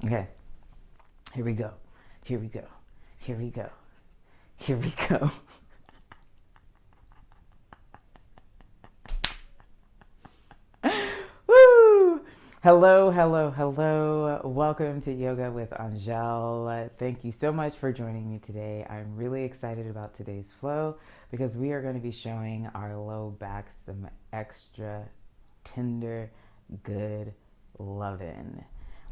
Okay, here we go. Here we go. Here we go. Here we go. Woo! Hello, hello, hello. Welcome to Yoga with Aunjel. Thank you so much for joining me today. I'm really excited about today's flow because we are going to be showing our low back some extra tender, good loving.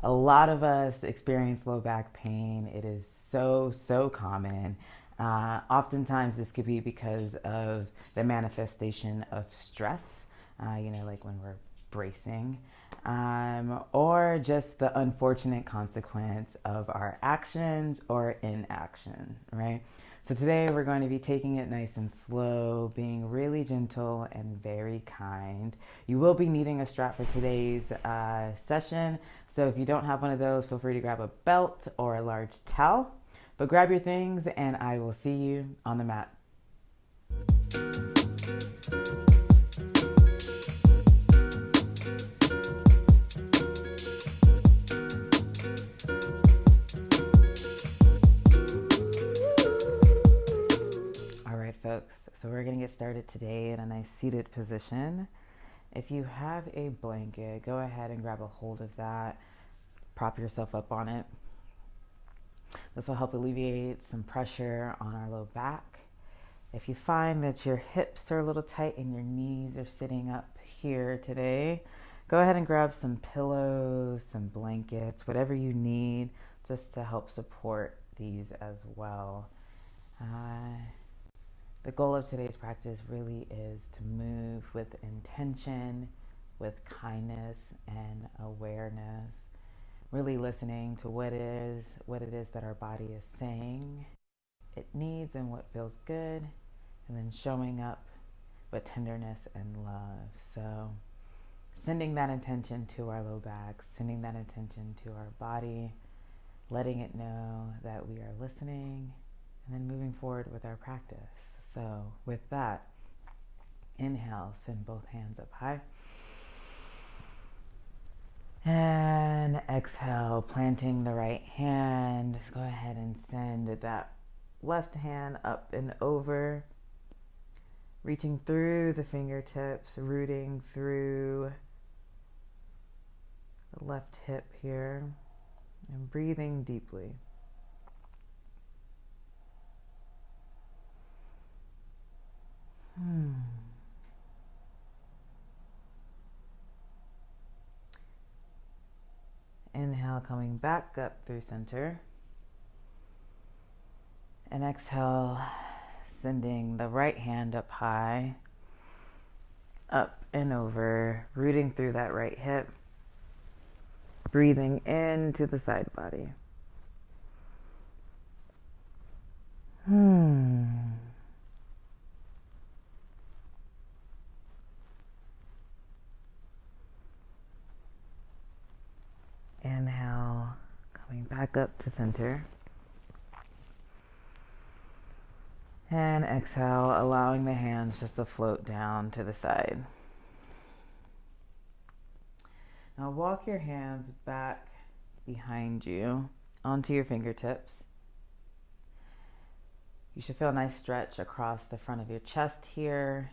A lot of us experience low back pain. It is so common. Oftentimes, this could be because of the manifestation of stress, like when we're bracing, or just the unfortunate consequence of our actions or inaction, right? So today we're going to be taking it nice and slow, being really gentle and very kind. You will be needing a strap for today's session. So if you don't have one of those, feel free to grab a belt or a large towel. But grab your things and I will see you on the mat. Folks, so we're going to get started today in a nice seated position. If you have a blanket, go ahead and grab a hold of that. Prop yourself up on it. This will help alleviate some pressure on our low back. If you find that your hips are a little tight and your knees are sitting up here today, go ahead and grab some pillows, some blankets, whatever you need just to help support these as well. The goal of today's practice really is to move with intention, with kindness and awareness, really listening to what it is that our body is saying it needs and what feels good, and then showing up with tenderness and love. So sending that intention to our low back, sending that intention to our body, letting it know that we are listening, and then moving forward with our practice. So with that, inhale, send both hands up high. And exhale, planting the right hand. Just go ahead and send that left hand up and over, reaching through the fingertips, rooting through the left hip here, and breathing deeply. Inhale, coming back up through center. And exhale, sending the right hand up high, up and over, rooting through that right hip, breathing into the side body. Inhale, coming back up to center. And exhale, allowing the hands just to float down to the side. Now walk your hands back behind you onto your fingertips. You should feel a nice stretch across the front of your chest here,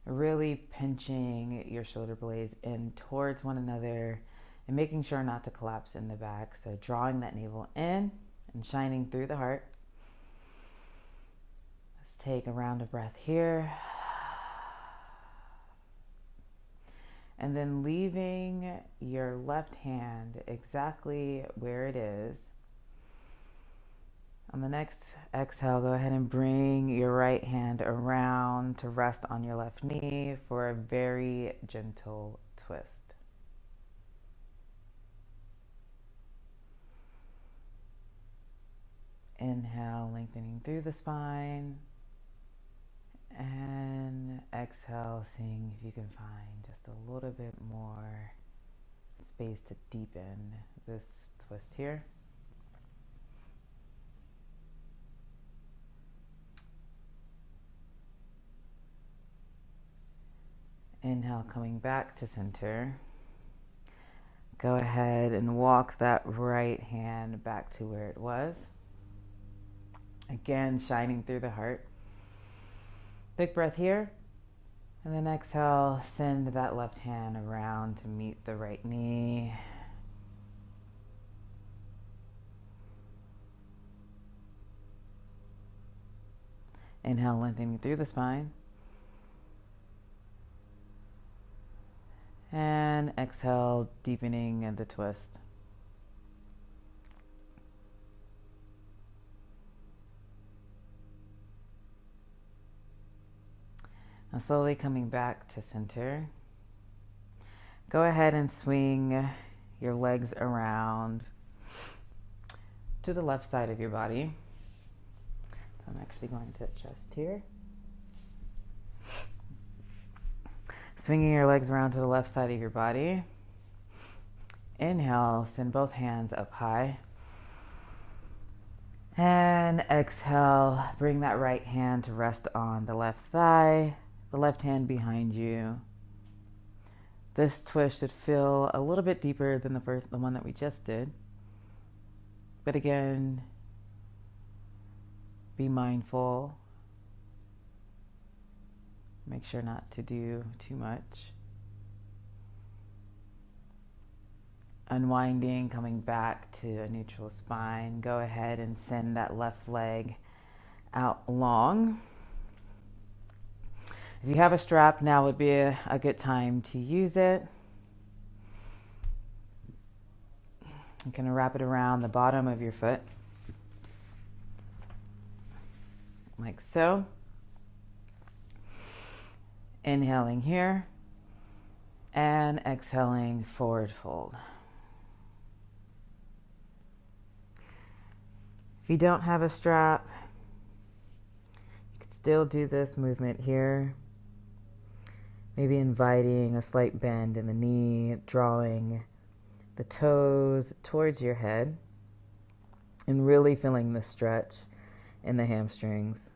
really pinching your shoulder blades in towards one another and making sure not to collapse in the back. So drawing that navel in and shining through the heart. Let's take a round of breath here. And then leaving your left hand exactly where it is. On the next exhale, go ahead and bring your right hand around to rest on your left knee for a very gentle twist. Inhale, lengthening through the spine. And exhale, seeing if you can find just a little bit more space to deepen this twist here. Inhale, coming back to center. Go ahead and walk that right hand back to where it was. Again, shining through the heart. Big breath here. And then exhale, send that left hand around to meet the right knee. Inhale, lengthening through the spine. And exhale, deepening in the twist. Now slowly coming back to center. Go ahead and swing your legs around to the left side of your body. So I'm actually going to adjust here. Swinging your legs around to the left side of your body. Inhale, send both hands up high. And exhale, bring that right hand to rest on the left thigh, the left hand behind you. This twist should feel a little bit deeper than the one that we just did. But again, be mindful. Make sure not to do too much. Unwinding, coming back to a neutral spine. Go ahead and send that left leg out long. If you have a strap, now would be a good time to use it. I'm going to wrap it around the bottom of your foot, like so. Inhaling here and exhaling, forward fold. If you don't have a strap, you could still do this movement here. Maybe inviting a slight bend in the knee, drawing the toes towards your head, and really feeling the stretch in the hamstrings.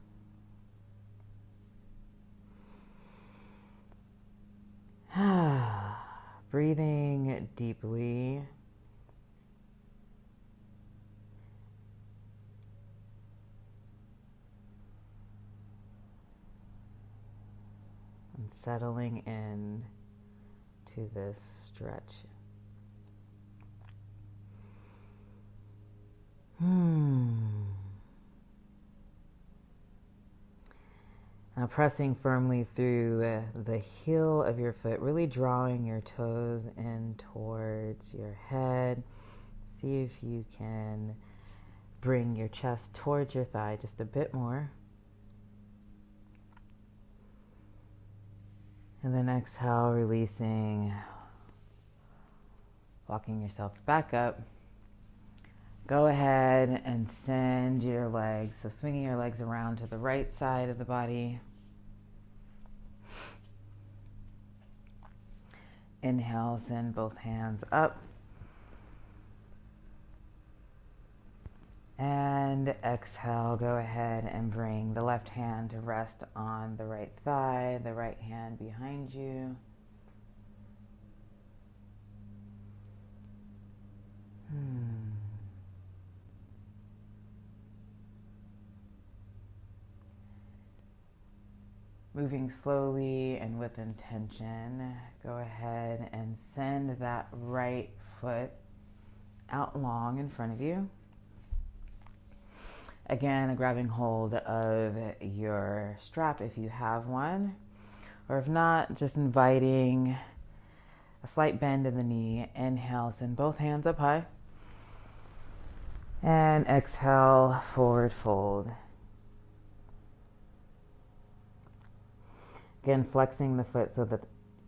Breathing deeply. And settling in to this stretch. Now pressing firmly through the heel of your foot, really drawing your toes in towards your head. See if you can bring your chest towards your thigh just a bit more. And then exhale, releasing, walking yourself back up. Go ahead and send your legs, so swinging your legs around to the right side of the body. Inhale, send both hands up. And exhale, go ahead and bring the left hand to rest on the right thigh, the right hand behind you. Moving slowly and with intention, go ahead and send that right foot out long in front of you. Again, grabbing hold of your strap if you have one, or if not, just inviting a slight bend in the knee. Inhale, send both hands up high. And exhale, forward fold. Again, flexing the foot so that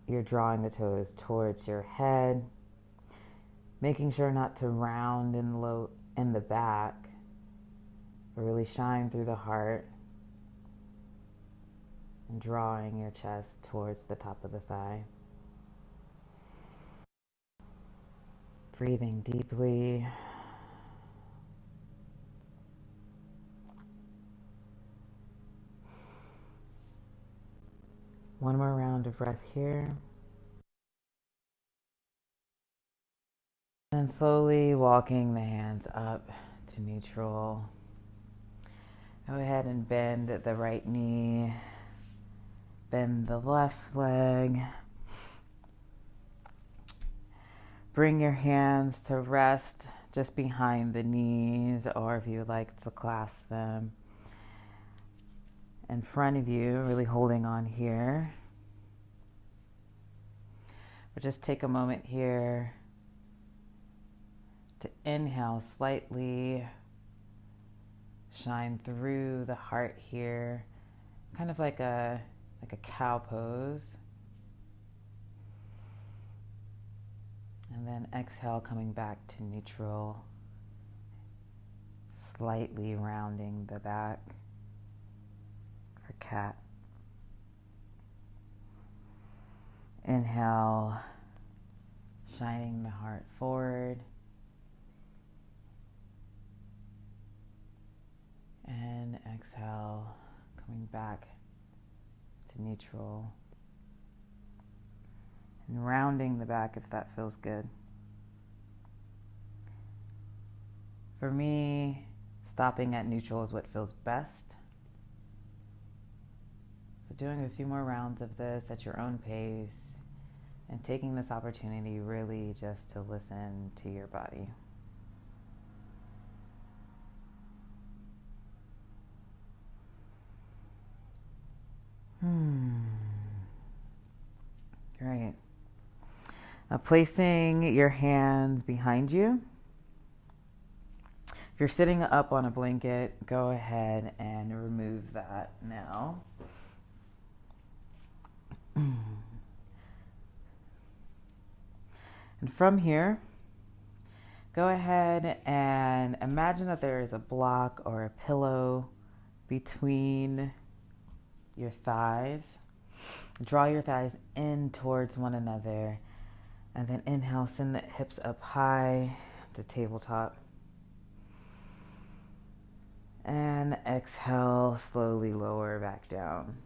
you're drawing the toes towards your head. Making sure not to round in the back, but really shine through the heart. And drawing your chest towards the top of the thigh. Breathing deeply. One more round of breath here. then slowly walking the hands up to neutral. Go ahead and bend the right knee, bend the left leg. Bring your hands to rest just behind the knees, or if you would like to clasp them in front of you, really holding on here. But just take a moment here to inhale slightly, shine through the heart here, kind of like a cow pose. And then exhale, coming back to neutral, slightly rounding the back for cat. Inhale, shining the heart forward. And exhale, coming back to neutral. And rounding the back if that feels good. For me, stopping at neutral is what feels best. So doing a few more rounds of this at your own pace and taking this opportunity really just to listen to your body. Great. Now placing your hands behind you. If you're sitting up on a blanket, go ahead and remove that now. And from here, go ahead and imagine that there is a block or a pillow between your thighs. Draw your thighs in towards one another, and then inhale, send the hips up high to tabletop. And exhale, slowly lower back down.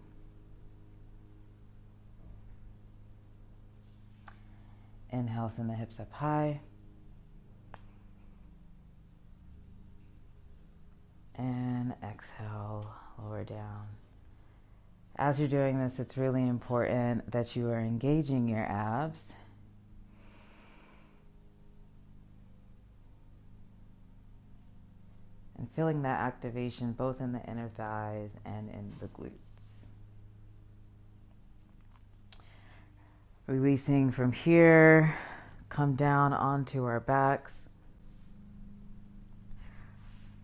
Inhale, send the hips up high. And exhale, lower down. As you're doing this, it's really important that you are engaging your abs. And feeling that activation both in the inner thighs and in the glutes. Releasing from here, come down onto our backs.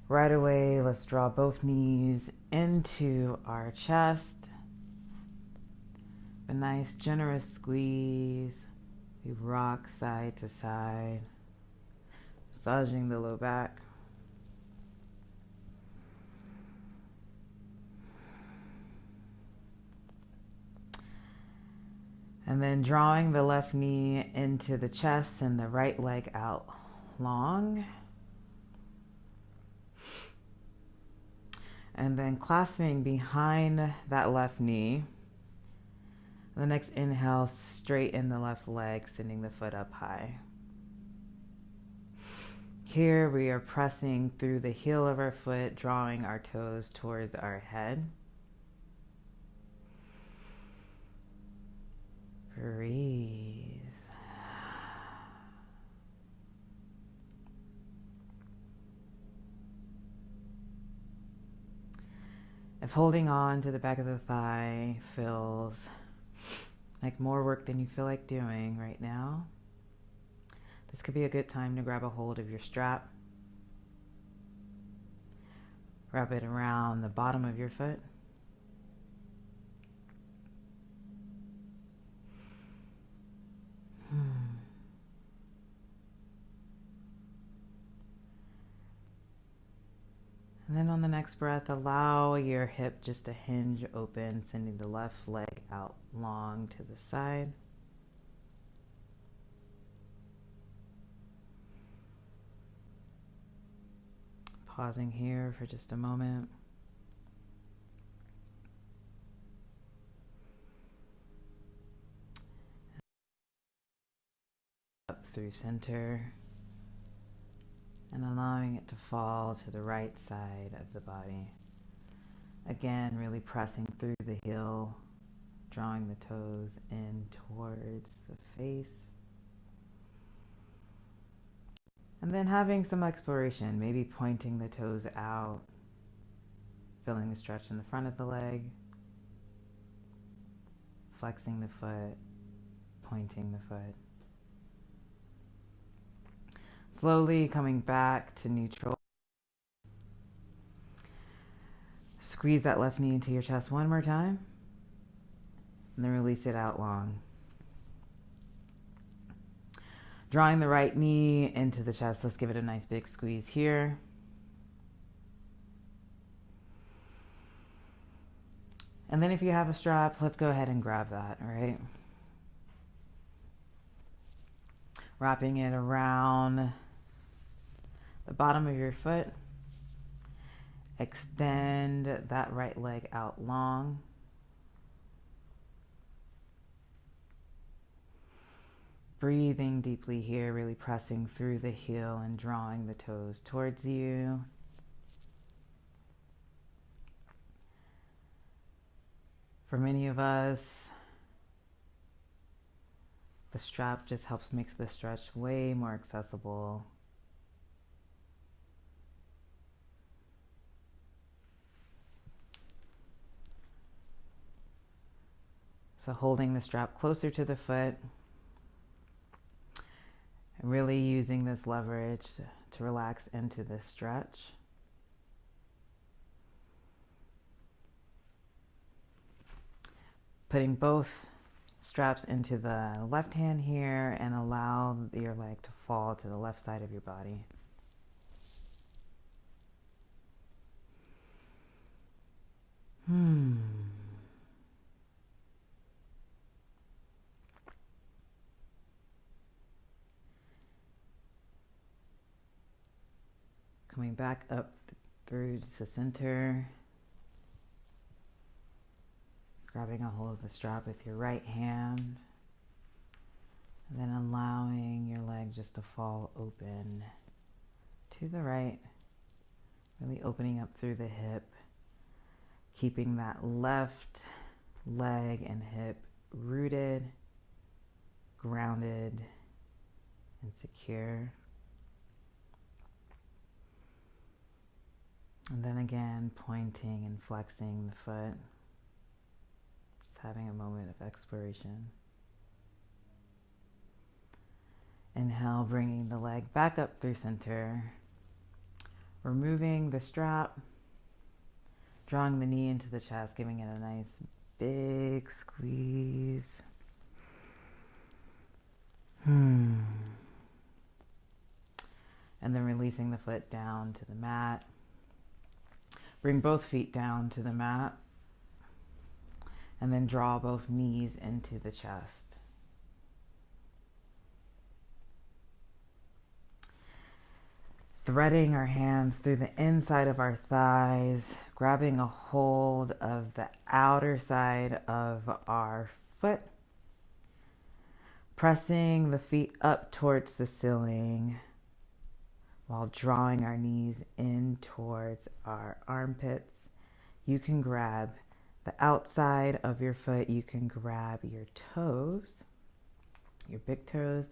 Right away, let's draw both knees into our chest. A nice generous squeeze. We rock side to side, massaging the low back. And then drawing the left knee into the chest and the right leg out long. And then clasping behind that left knee. The next inhale, straighten the left leg, sending the foot up high. Here we are pressing through the heel of our foot, drawing our toes towards our head. Breathe. If holding on to the back of the thigh feels like more work than you feel like doing right now, this could be a good time to grab a hold of your strap. Wrap it around the bottom of your foot. And then on the next breath, allow your hip just to hinge open, sending the left leg out long to the side. Pausing here for just a moment. Up through center. and allowing it to fall to the right side of the body. Again, really pressing through the heel, drawing the toes in towards the face. And then having some exploration, maybe pointing the toes out, feeling the stretch in the front of the leg, flexing the foot, pointing the foot. Slowly coming back to neutral. Squeeze that left knee into your chest one more time, and then release it out long. Drawing the right knee into the chest. Let's give it a nice big squeeze here. And then if you have a strap, let's go ahead and grab that, all right? Wrapping it around the bottom of your foot. Extend that right leg out long. Breathing deeply here, really pressing through the heel and drawing the toes towards you. For many of us, the strap just helps make the stretch way more accessible. So holding the strap closer to the foot and really using this leverage to relax into this stretch. Putting both straps into the left hand here and allow your leg to fall to the left side of your body. Coming back up through to the center. Grabbing a hold of the strap with your right hand. And then allowing your leg just to fall open to the right. Really opening up through the hip. Keeping that left leg and hip rooted, grounded, and secure. And then again, pointing and flexing the foot. Just having a moment of exploration. Inhale, bringing the leg back up through center. Removing the strap. Drawing the knee into the chest, giving it a nice big squeeze. And then releasing the foot down to the mat. Bring both feet down to the mat. And then draw both knees into the chest. Threading our hands through the inside of our thighs, grabbing a hold of the outer side of our foot, pressing the feet up towards the ceiling while drawing our knees in towards our armpits. You can grab the outside of your foot, you can grab your toes, your big toes,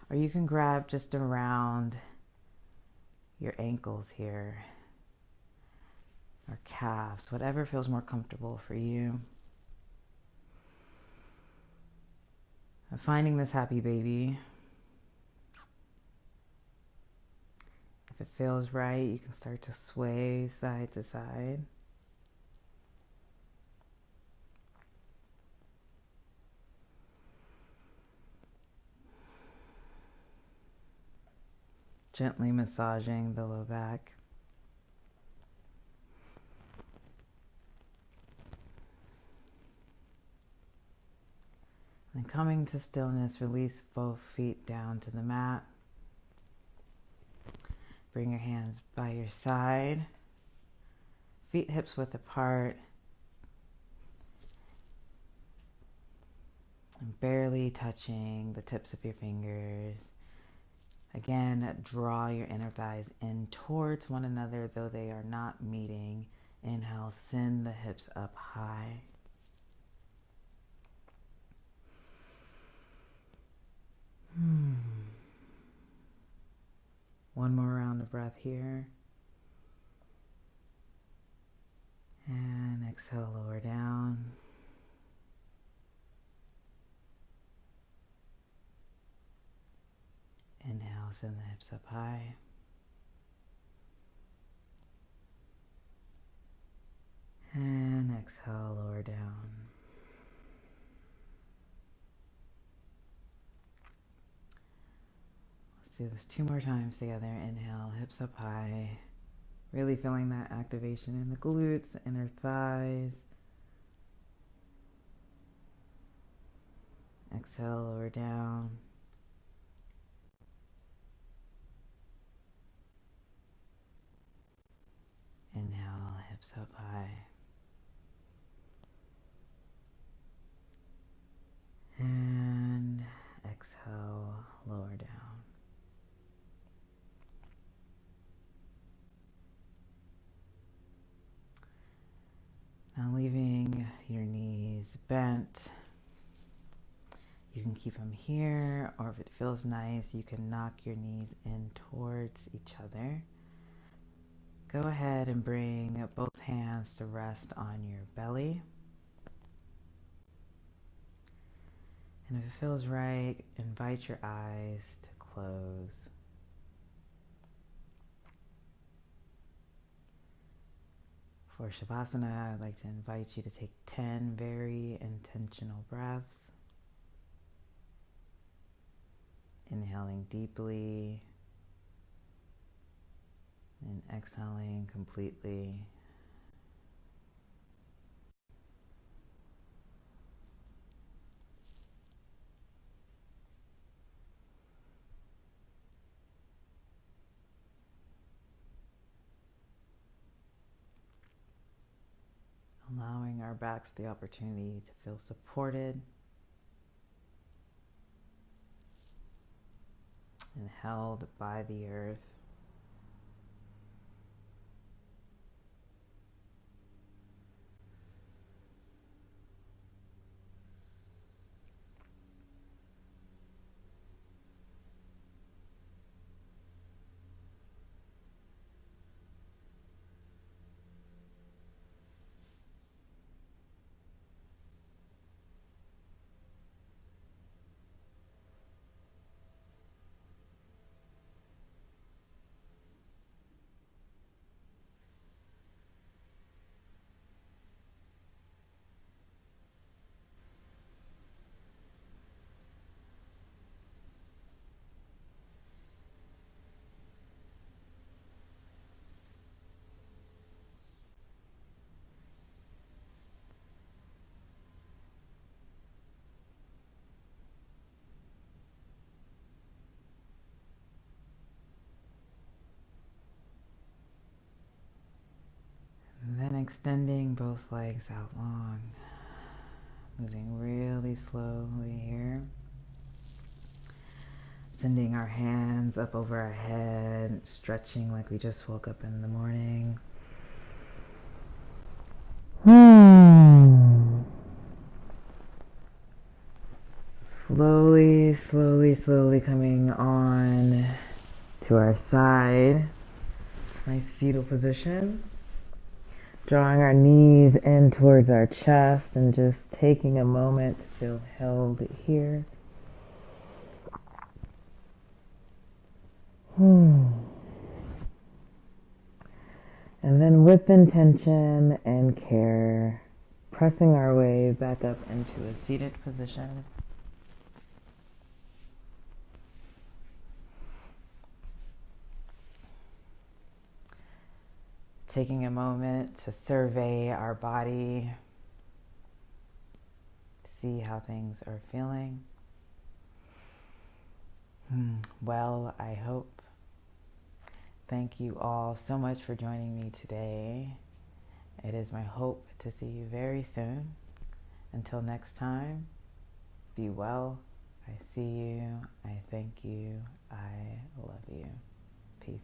or you can grab just around your ankles here, or calves, whatever feels more comfortable for you. And finding this happy baby. If it feels right, you can start to sway side to side. Gently massaging the low back. And coming to stillness, release both feet down to the mat. Bring your hands by your side. Feet hips width apart. And barely touching the tips of your fingers. Again, draw your inner thighs in towards one another, though they are not meeting. Inhale, send the hips up high. One more round of breath here. And exhale, lower down. Inhale, send the hips up high. And exhale, lower down. Let's do this 2 more times together. Inhale, hips up high. Really feeling that activation in the glutes, inner thighs. Exhale, lower down. Inhale, hips up high. And exhale, lower down. Now leaving your knees bent. You can keep them here, or if it feels nice, you can knock your knees in towards each other. Go ahead and bring both hands to rest on your belly. And if it feels right, invite your eyes to close. For Shavasana, I'd like to invite you to take 10 very intentional breaths. Inhaling deeply and exhaling completely. Allowing our backs the opportunity to feel supported and held by the earth. And then extending both legs out long. Moving really slowly here. Sending our hands up over our head, stretching like we just woke up in the morning. Slowly, slowly, slowly coming on to our side. Nice fetal position. Drawing our knees in towards our chest and just taking a moment to feel held here. And then with intention and care, pressing our way back up into a seated position. Taking a moment to survey our body, see how things are feeling. Well, I hope. Thank you all so much for joining me today. It is my hope to see you very soon. Until next time, be well I see you. I thank you. I love you. Peace.